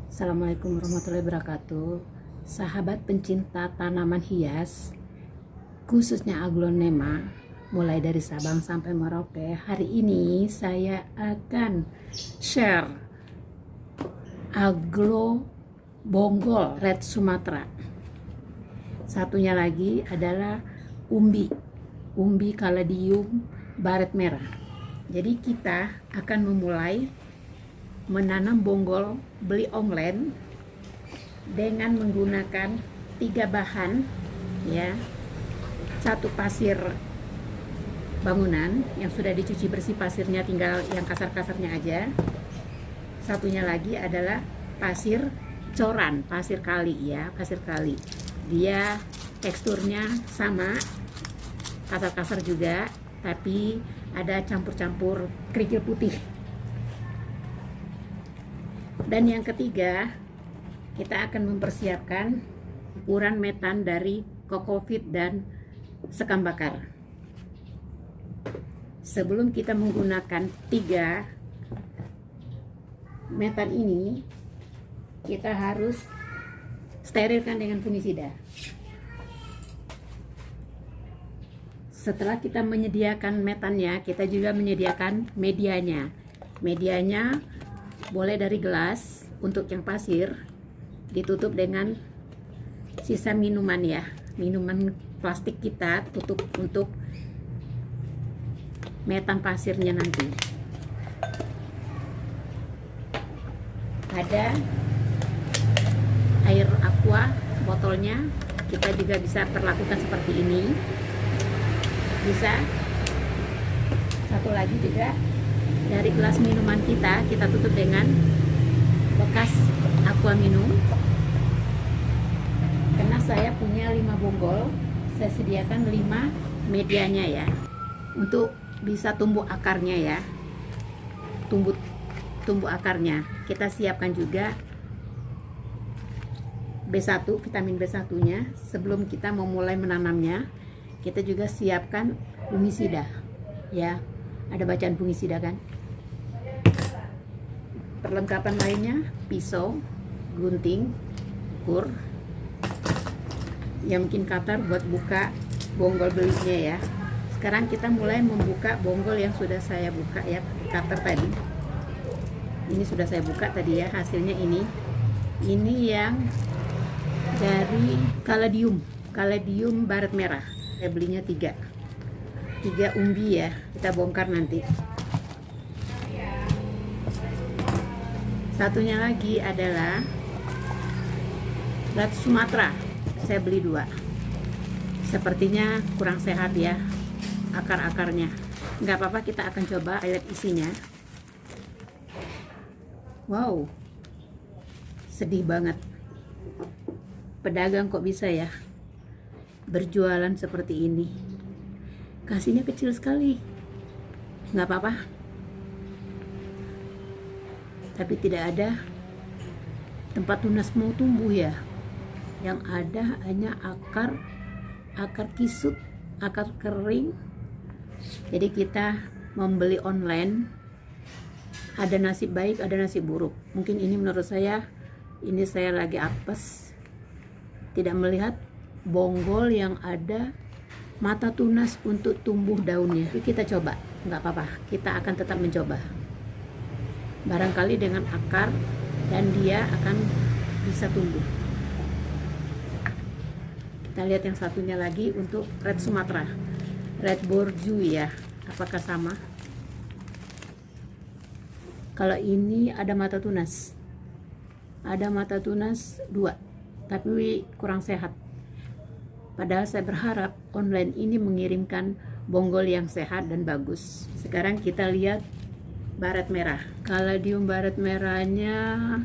Assalamualaikum warahmatullahi wabarakatuh. Sahabat pencinta tanaman hias, khususnya aglonema, mulai dari Sabang sampai Merauke. Hari ini saya akan share aglo bonggol red Sumatera. Satunya lagi adalah umbi caladium baret merah. Jadi kita akan memulai menanam bonggol beli online dengan menggunakan 3 bahan, ya. 1 pasir bangunan yang sudah dicuci bersih pasirnya, tinggal yang kasar-kasarnya aja. Satunya lagi adalah pasir coran, pasir kali, ya, pasir kali. Dia teksturnya sama, kasar-kasar juga, tapi ada campur-campur kerikil putih. Dan yang ketiga, kita akan mempersiapkan campuran metan dari kokopit dan sekam bakar. Sebelum kita menggunakan 3 metan ini, kita harus sterilkan dengan fungisida. Setelah kita menyediakan metannya, kita juga menyediakan medianya. Medianya boleh dari gelas, untuk yang pasir ditutup dengan sisa minuman, ya, minuman plastik kita tutup untuk metan pasirnya nanti. Ada air aqua botolnya, kita juga bisa perlakukan seperti ini, bisa. Satu lagi juga dari gelas minuman kita tutup dengan bekas aqua minum. Karena saya punya 5 bonggol, saya sediakan 5 medianya, ya, untuk bisa tumbuh akarnya, ya, tumbuh akarnya. Kita siapkan juga B1, vitamin B1 nya. Sebelum kita memulai menanamnya, kita juga siapkan fungisida, ya. Ada bacaan fungisida kan. Perlengkapan lainnya pisau, gunting, ukur, ya, mungkin cutter buat buka bonggol belinya, ya. Sekarang kita mulai membuka bonggol yang sudah saya buka, ya, cutter tadi. Ini sudah saya buka tadi, ya, hasilnya ini. Ini yang dari caladium baret merah. Saya belinya 3 umbi, ya, kita bongkar nanti. Satunya lagi adalah red Sumatera, saya beli 2. Sepertinya kurang sehat, ya, akar-akarnya. Nggak apa-apa, kita akan coba lihat isinya. Wow, sedih banget. Pedagang kok bisa, ya, berjualan seperti ini. Kasihnya kecil sekali. Nggak apa-apa, tapi tidak ada tempat tunas mau tumbuh, ya. Yang ada hanya akar kisut, akar kering. Jadi kita membeli online, ada nasib baik, ada nasib buruk. Mungkin ini menurut saya, ini saya lagi apes, tidak melihat bonggol yang ada mata tunas untuk tumbuh daunnya. Tapi kita coba, nggak apa-apa, kita akan tetap mencoba. Barangkali dengan akar dan dia akan bisa tumbuh. Kita lihat yang satunya lagi untuk red Sumatera, red borju, ya, apakah sama? Kalau ini ada mata tunas 2, tapi kurang sehat. Padahal saya berharap online ini mengirimkan bonggol yang sehat dan bagus. Sekarang kita lihat baret merah. Caladium baret merahnya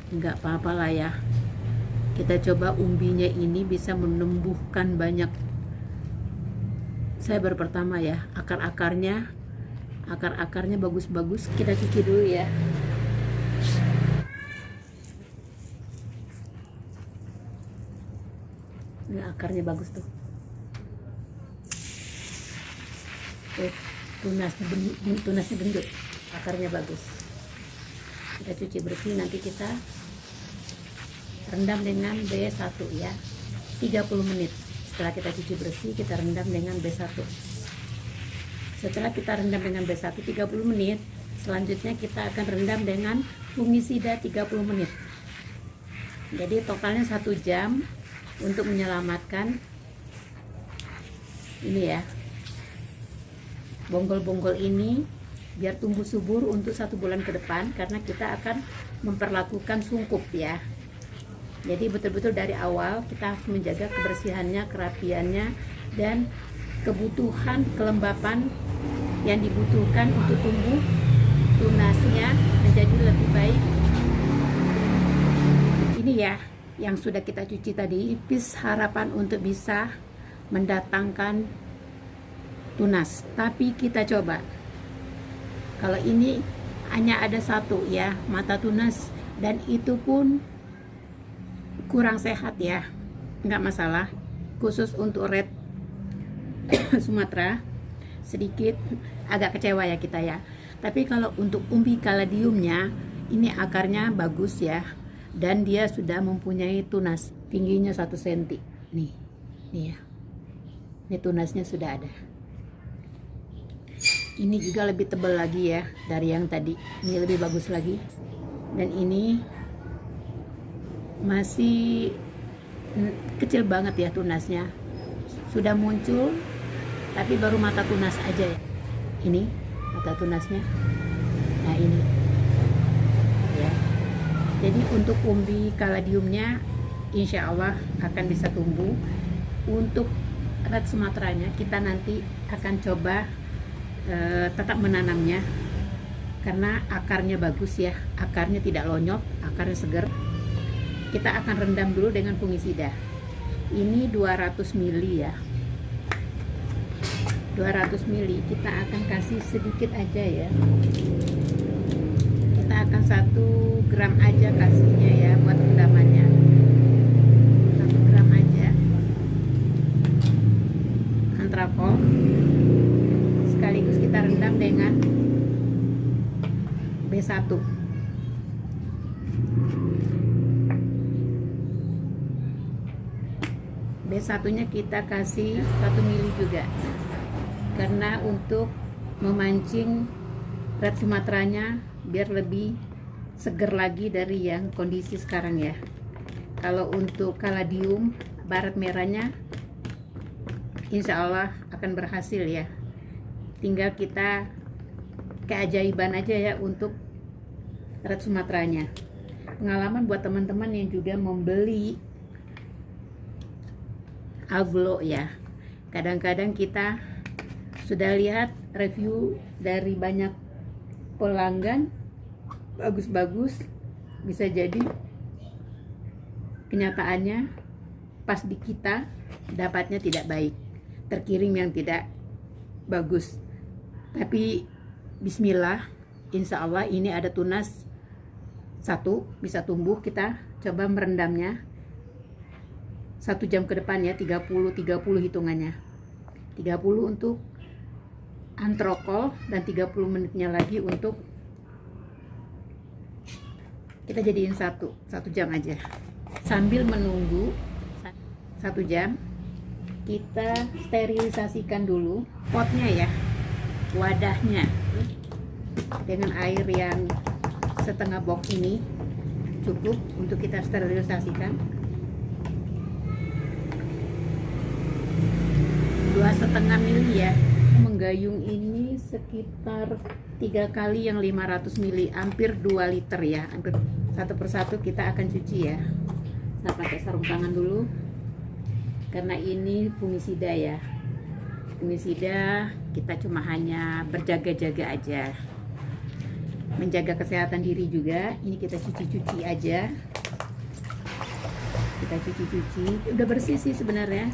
nggak apa-apa lah, ya. Kita coba umbinya ini bisa menumbuhkan banyak. Saya baru pertama, ya, akar-akarnya bagus-bagus. Kita cuci dulu, ya. Ini akarnya bagus tuh. Tunasnya gendut, akarnya bagus. kita cuci bersih, nanti kita rendam dengan B1 ya, 30 menit. Setelah kita cuci bersih, kita rendam dengan B1. Setelah kita rendam dengan B1 30 menit, selanjutnya kita akan rendam dengan fungisida 30 menit. Jadi totalnya 1 jam untuk menyelamatkan ini ya, bonggol-bonggol ini biar tumbuh subur untuk 1 bulan ke depan, karena kita akan memperlakukan sungkup ya. Jadi betul-betul dari awal kita harus menjaga kebersihannya, kerapiannya, dan kebutuhan kelembapan yang dibutuhkan untuk tumbuh tunasnya menjadi lebih baik. Ini ya yang sudah kita cuci tadi, tipis harapan untuk bisa mendatangkan tunas. Tapi kita coba, kalau ini hanya ada 1 ya mata tunas, dan itu pun kurang sehat ya, nggak masalah. Khusus untuk red Sumatera sedikit agak kecewa ya kita ya. Tapi kalau untuk umbi caladiumnya, ini akarnya bagus ya, dan dia sudah mempunyai tunas tingginya 1 cm nih ya. Ini tunasnya sudah ada. Ini juga lebih tebal lagi ya dari yang tadi. Ini lebih bagus lagi. Dan ini masih kecil banget ya tunasnya. Sudah muncul, tapi baru mata tunas aja ya. Ini mata tunasnya. Nah ini. Ya. Jadi untuk umbi caladiumnya insya Allah akan bisa tumbuh. Untuk red Sumateranya kita nanti akan coba tetap menanamnya, karena akarnya bagus ya, akarnya tidak lonyot, akarnya segar. Kita akan rendam dulu dengan fungisida. Ini 200 ml ya, 200 ml. Kita akan kasih sedikit aja ya, kita akan 1 gram aja kasihnya ya buat rendamannya, 1 gram aja antrakol. Sekaligus kita rendam dengan B1. B1-nya kita kasih 1 mili juga, karena untuk memancing red Sumateranya biar lebih seger lagi dari yang kondisi sekarang ya. Kalau untuk caladium barat merahnya insya Allah akan berhasil ya. Tinggal kita keajaiban aja ya untuk red Sumateranya. Pengalaman buat teman-teman yang juga membeli aglo ya. Kadang-kadang kita sudah lihat review dari banyak pelanggan, bagus-bagus, bisa jadi kenyataannya pas di kita dapatnya tidak baik, terkirim yang tidak bagus. Tapi bismillah, insya Allah ini ada tunas 1 bisa tumbuh. Kita coba merendamnya 1 jam ke depan ya, 30 hitungannya, 30 untuk antrokol dan 30 menitnya lagi untuk kita jadiin 1 jam aja. Sambil menunggu 1 jam, kita sterilisasikan dulu potnya ya, wadahnya, dengan air yang setengah box ini cukup untuk kita sterilisasikan. 2,5 mili ya. Menggayung ini sekitar 3 kali yang 500 mili, hampir 2 liter ya, hampir satu persatu kita akan cuci ya. Saya pakai sarung tangan dulu karena ini fungisida ya. Fungisida kita cuma hanya berjaga-jaga aja, menjaga kesehatan diri juga. Ini kita cuci-cuci aja, kita cuci-cuci, udah bersih sih sebenarnya,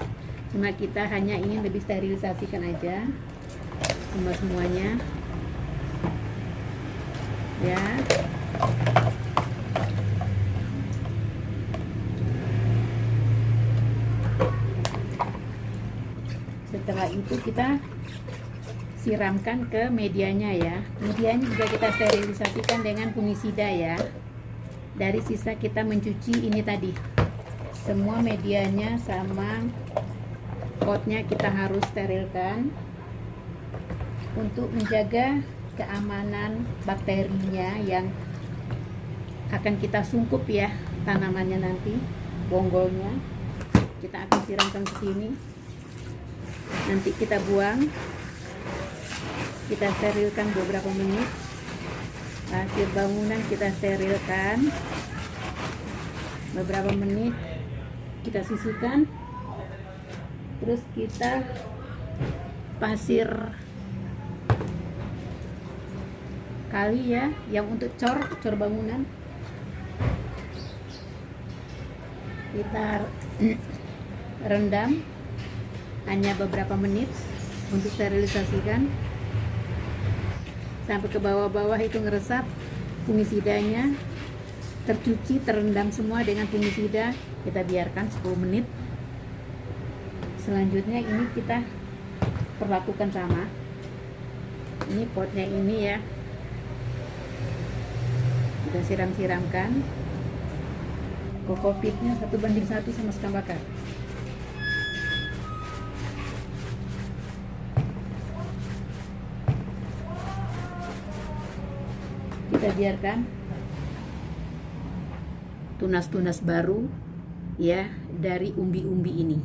cuma kita hanya ingin lebih sterilisasikan aja semuanya ya. Setelah itu kita siramkan ke medianya ya. Medianya juga kita sterilisasikan dengan fungisida ya. Dari sisa kita mencuci ini tadi, semua medianya sama potnya kita harus sterilkan untuk menjaga keamanan bakterinya yang akan kita sungkup ya tanamannya nanti. Bonggolnya kita akan siramkan ke sini, nanti kita buang, kita sterilkan beberapa menit. Pasir bangunan kita sterilkan beberapa menit, kita sisihkan, terus kita pasir kali ya, yang untuk cor bangunan kita rendam hanya beberapa menit untuk sterilisasikan sampai ke bawah-bawah itu ngeresap fungisidanya, tercuci, terendam semua dengan fungisida. Kita biarkan 10 menit. Selanjutnya ini kita perlakukan sama. Ini potnya ini ya, kita siram-siramkan kokopitnya 1:1 sama sekam bakar. Kita biarkan tunas-tunas baru ya dari umbi-umbi ini.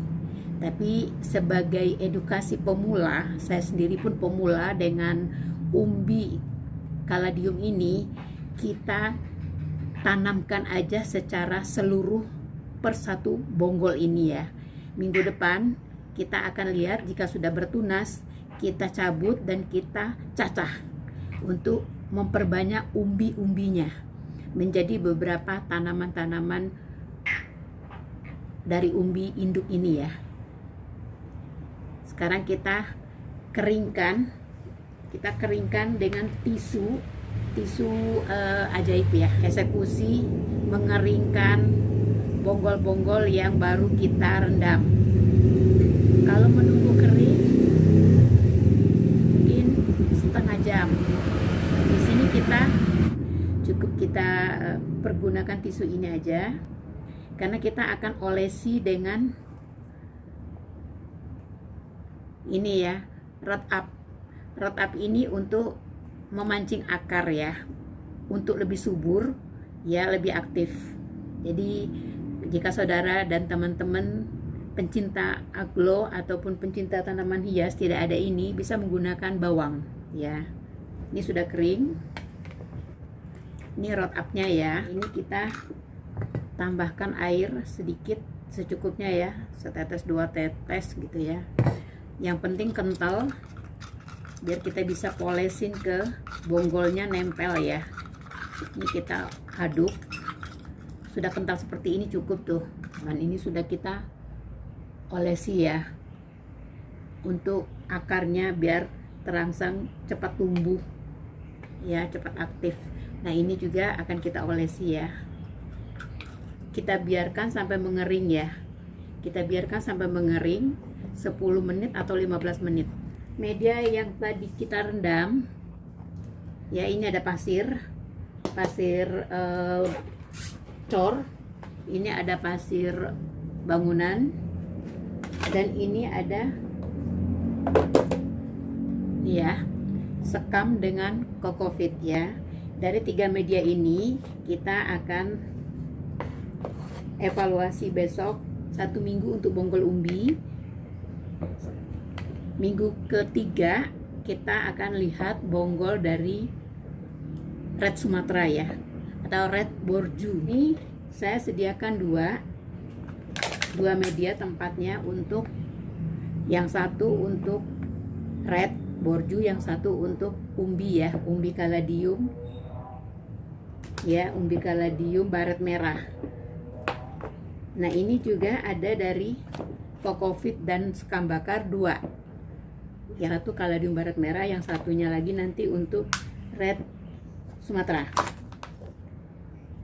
Tapi sebagai edukasi pemula, saya sendiri pun pemula dengan umbi kaladium ini, kita tanamkan aja secara seluruh per satu bonggol ini ya. Minggu depan kita akan lihat, jika sudah bertunas kita cabut dan kita cacah untuk memperbanyak umbi-umbinya menjadi beberapa tanaman-tanaman dari umbi induk ini ya. Sekarang kita keringkan dengan tisu ajaib ya, eksekusi mengeringkan bonggol-bonggol yang baru kita rendam. Kalau menunggu kering mungkin setengah jam. Di sini kita cukup pergunakan tisu ini aja, karena kita akan olesi dengan ini ya, root up ini untuk memancing akar ya, untuk lebih subur ya, lebih aktif. Jadi jika saudara dan teman-teman pencinta aglo ataupun pencinta tanaman hias tidak ada ini, bisa menggunakan bawang ya. Ini sudah kering, ini root up-nya ya. Ini kita tambahkan air sedikit secukupnya ya, setetes 2 tetes gitu ya. Yang penting kental, biar kita bisa polesin ke bonggolnya, nempel ya. Ini kita aduk, sudah kental seperti ini cukup tuh. Dan ini sudah kita olesi ya, untuk akarnya biar terangsang cepat tumbuh ya, cepat aktif. Nah ini juga akan kita olesi ya. Kita biarkan sampai mengering ya, kita biarkan sampai mengering 10 menit atau 15 menit. Media yang tadi kita rendam ya, ini ada pasir cor, ini ada pasir bangunan, dan ini ada ya sekam dengan kokopit ya. Dari 3 media ini kita akan evaluasi besok 1 minggu untuk bonggol umbi. Minggu ketiga kita akan lihat bonggol dari red Sumatera ya, atau red borju. Ini saya sediakan dua media tempatnya, untuk yang satu untuk red borju, yang satu untuk umbi ya, umbi kaladium ya, umbi kaladium baret merah. Nah ini juga ada dari kokopit dan sekam bakar 2, yang satu kaladium baret merah, yang satunya lagi nanti untuk red Sumatera.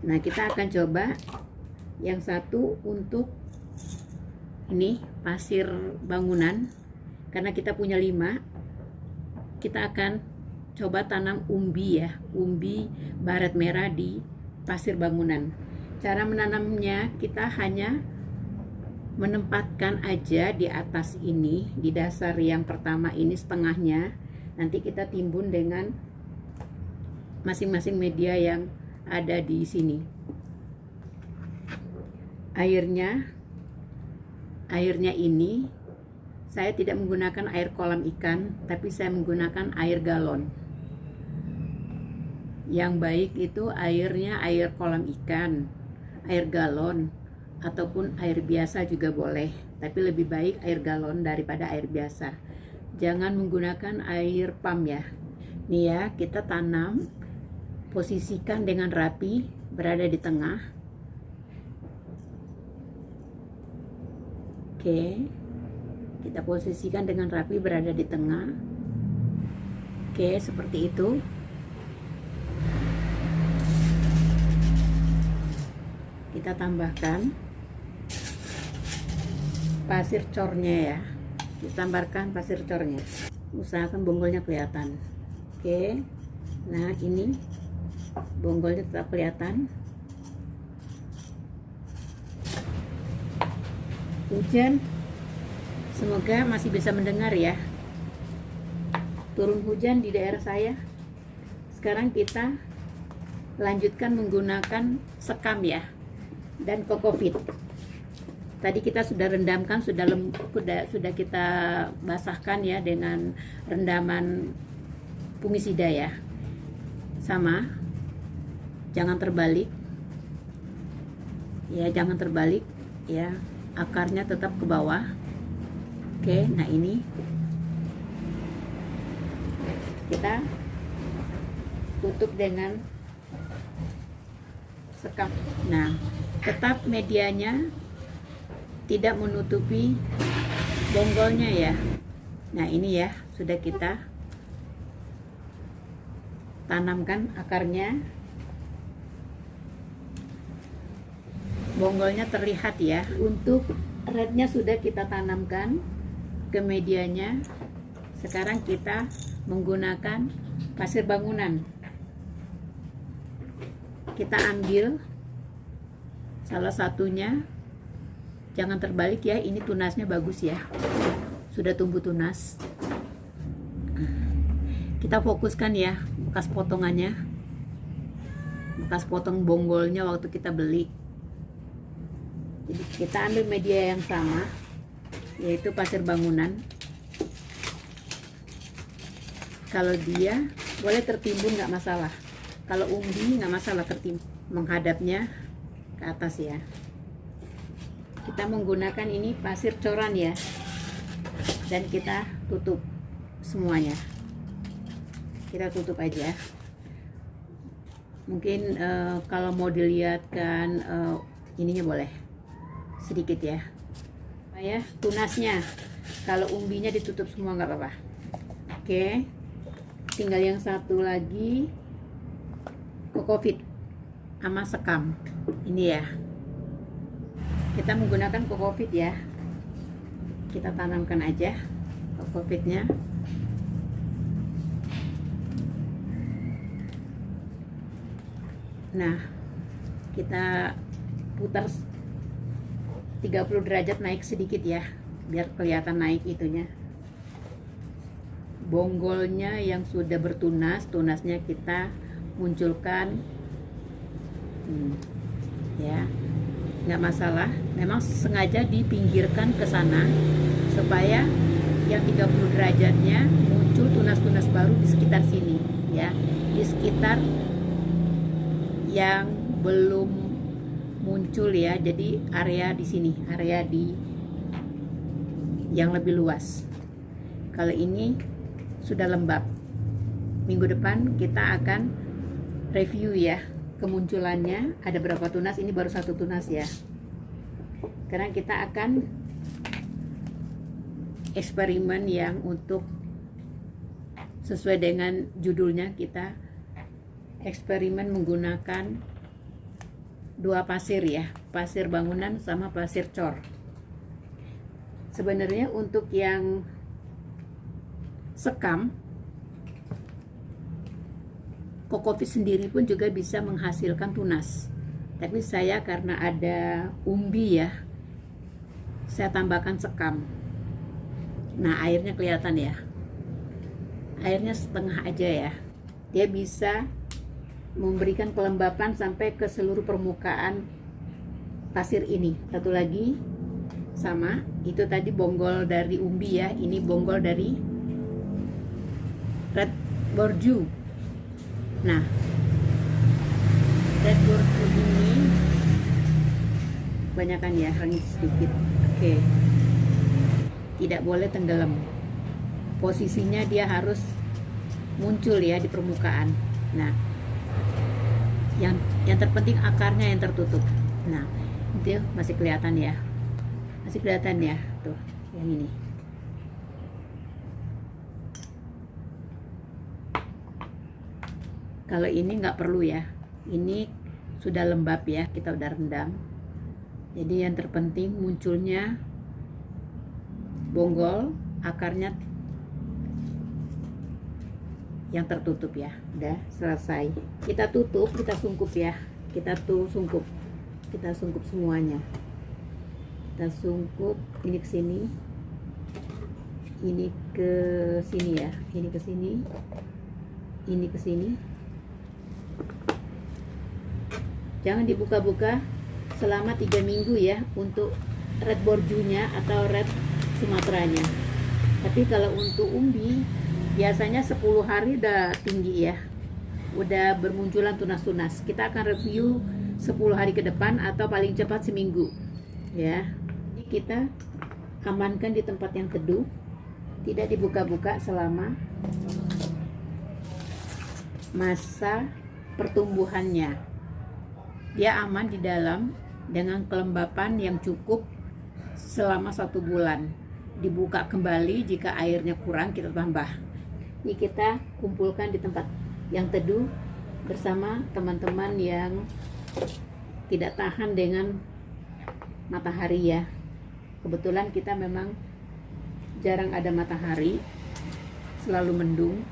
Nah kita akan coba yang satu untuk ini pasir bangunan, karena kita punya 5, kita akan coba tanam umbi ya, umbi baret merah di pasir bangunan. Cara menanamnya, kita hanya menempatkan aja di atas ini, di dasar yang pertama ini setengahnya. Nanti kita timbun dengan masing-masing media yang ada di sini. Airnya ini saya tidak menggunakan air kolam ikan, tapi saya menggunakan air galon. Yang baik itu airnya air kolam ikan, air galon, ataupun air biasa juga boleh, tapi lebih baik air galon daripada air biasa. Jangan menggunakan air pam ya. Nih ya, kita tanam, posisikan dengan rapi, berada di tengah. Oke, kita posisikan dengan rapi, berada di tengah. Oke, seperti itu. Kita tambahkan pasir cornya ya. Ditambahkan pasir cornya. Usahakan bonggolnya kelihatan. Oke, nah ini bonggolnya tetap kelihatan. Hujan, semoga masih bisa mendengar ya. Turun hujan di daerah saya. Sekarang kita lanjutkan menggunakan sekam ya, dan kokopit. Tadi kita sudah rendamkan, sudah kita basahkan ya dengan rendaman fungisida ya. Sama, jangan terbalik ya, jangan terbalik ya, akarnya tetap ke bawah. Oke, nah ini kita tutup dengan sekam. Nah, tetap medianya tidak menutupi bonggolnya ya. Nah ini ya, sudah kita tanamkan akarnya. Bonggolnya terlihat ya. Untuk rednya sudah kita tanamkan ke medianya. Sekarang kita menggunakan pasir bangunan. Kita ambil salah satunya, jangan terbalik ya, ini tunasnya bagus ya, sudah tumbuh tunas. Kita fokuskan ya bekas potongannya, bekas potong bonggolnya waktu kita beli. Jadi kita ambil media yang sama, yaitu pasir bangunan. Kalau dia boleh tertimbun nggak masalah, kalau umbi nggak masalah tertimbun, menghadapnya ke atas ya. Kita menggunakan ini pasir coran ya, dan kita tutup semuanya. Kita tutup aja. Mungkin kalau mau dilihatkan ininya boleh sedikit ya, tunasnya. Kalau umbinya ditutup semua nggak apa-apa. Oke, tinggal yang satu lagi, kokopit sama sekam ini ya. Kita menggunakan kokopit ya, kita tanamkan aja kokopitnya. Nah, kita putar 30 derajat, naik sedikit ya, biar kelihatan naik itunya. Bonggolnya yang sudah bertunas, tunasnya kita munculkan ya, nggak masalah. Memang sengaja dipinggirkan ke sana supaya yang 30 derajatnya muncul tunas-tunas baru di sekitar sini ya, di sekitar yang belum muncul ya. Jadi area di sini, area di yang lebih luas. Kalau ini sudah lembab, minggu depan kita akan review ya kemunculannya, ada berapa tunas. Ini baru satu tunas ya. Sekarang kita akan eksperimen yang untuk sesuai dengan judulnya, kita eksperimen menggunakan dua pasir ya, pasir bangunan sama pasir cor. Sebenarnya untuk yang sekam kokopit sendiri pun juga bisa menghasilkan tunas. Tapi saya karena ada umbi ya, saya tambahkan sekam. Nah, airnya kelihatan ya. Airnya setengah aja ya. Dia bisa memberikan kelembapan sampai ke seluruh permukaan pasir ini. Satu lagi sama, itu tadi bonggol dari umbi ya, ini bonggol dari red borju. Nah, red borju ini kebanyakan ya, rengit sedikit. Oke. Tidak boleh tenggelam. Posisinya dia harus muncul ya di permukaan. Nah, yang terpenting akarnya yang tertutup. Nah, itu masih kelihatan ya. Masih kelihatan ya, tuh, yang ini. Kalau ini nggak perlu ya, ini sudah lembab ya, kita udah rendam. Jadi yang terpenting munculnya bonggol, akarnya yang tertutup ya. Udah selesai. Kita tutup, kita sungkup ya. Kita sungkup semuanya. Kita sungkup ini ke sini, ini ke sini ya, ini ke sini, ini ke sini. Jangan dibuka-buka selama 3 minggu ya untuk red borjunya atau red sumatranya. Tapi kalau untuk umbi biasanya 10 hari udah tinggi ya, udah bermunculan tunas-tunas. Kita akan review 10 hari ke depan atau paling cepat seminggu ya. Kita amankan di tempat yang teduh, tidak dibuka-buka selama masa pertumbuhannya. Dia aman di dalam dengan kelembapan yang cukup selama 1 bulan. Dibuka kembali jika airnya kurang, kita tambah. Ini kita kumpulkan di tempat yang teduh bersama teman-teman yang tidak tahan dengan matahari ya. Kebetulan kita memang jarang ada matahari, selalu mendung.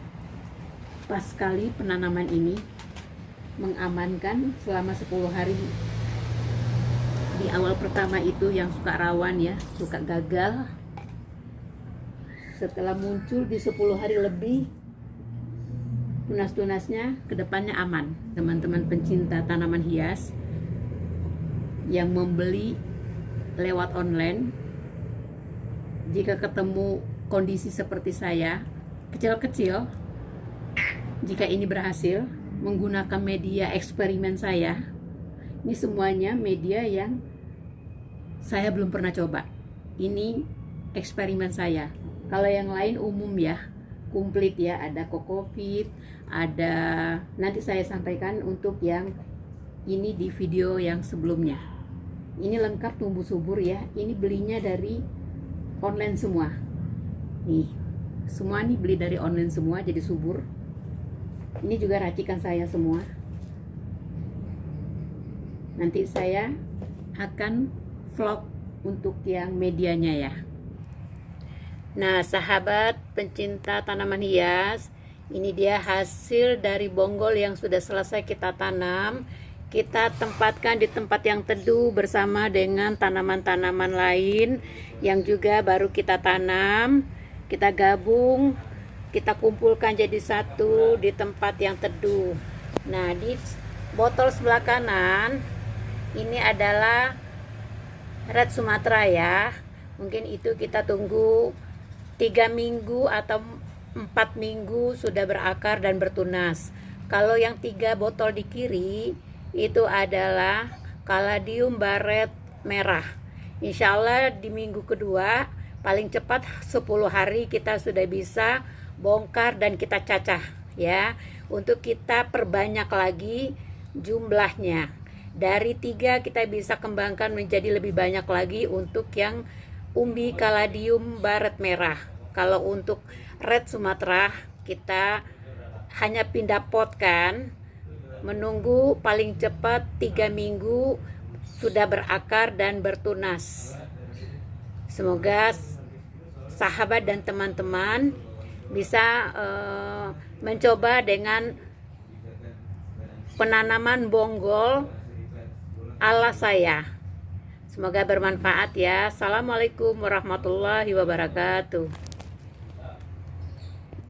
Pas sekali penanaman ini mengamankan selama 10 hari. Di awal pertama itu yang suka rawan ya, suka gagal. Setelah muncul di 10 hari lebih, tunas-tunasnya kedepannya aman. Teman-teman pencinta tanaman hias yang membeli lewat online, jika ketemu kondisi seperti saya, kecil-kecil, jika ini berhasil menggunakan media eksperimen saya, ini semuanya media yang saya belum pernah coba. Ini eksperimen saya. Kalau yang lain umum ya, komplit ya, ada kokopit, ada, nanti saya sampaikan untuk yang ini di video yang sebelumnya. Ini lengkap tumbuh subur ya. Ini belinya dari online semua. Nih, semua nih beli dari online semua, jadi subur. Ini juga racikan saya semua. Nanti saya akan vlog untuk yang medianya ya. Nah, sahabat pencinta tanaman hias, ini dia hasil dari bonggol yang sudah selesai kita tanam. Kita tempatkan di tempat yang teduh bersama dengan tanaman-tanaman lain yang juga baru kita tanam. Kita gabung, kita kumpulkan jadi satu di tempat yang teduh. Nah, di botol sebelah kanan ini adalah red Sumatra ya. Mungkin itu kita tunggu 3 minggu atau 4 minggu sudah berakar dan bertunas. Kalau yang 3 botol di kiri itu adalah Caladium Barret merah. Insya Allah di minggu kedua paling cepat 10 hari kita sudah bisa bongkar dan kita cacah ya, untuk kita perbanyak lagi jumlahnya. Dari 3 kita bisa kembangkan menjadi lebih banyak lagi untuk yang umbi Caladium Barret merah. Kalau untuk red Sumatra kita hanya pindah pot kan, menunggu paling cepat 3 minggu sudah berakar dan bertunas. Semoga sahabat dan teman-teman bisa mencoba dengan penanaman bonggol ala saya. Semoga bermanfaat ya. Assalamualaikum warahmatullahi wabarakatuh.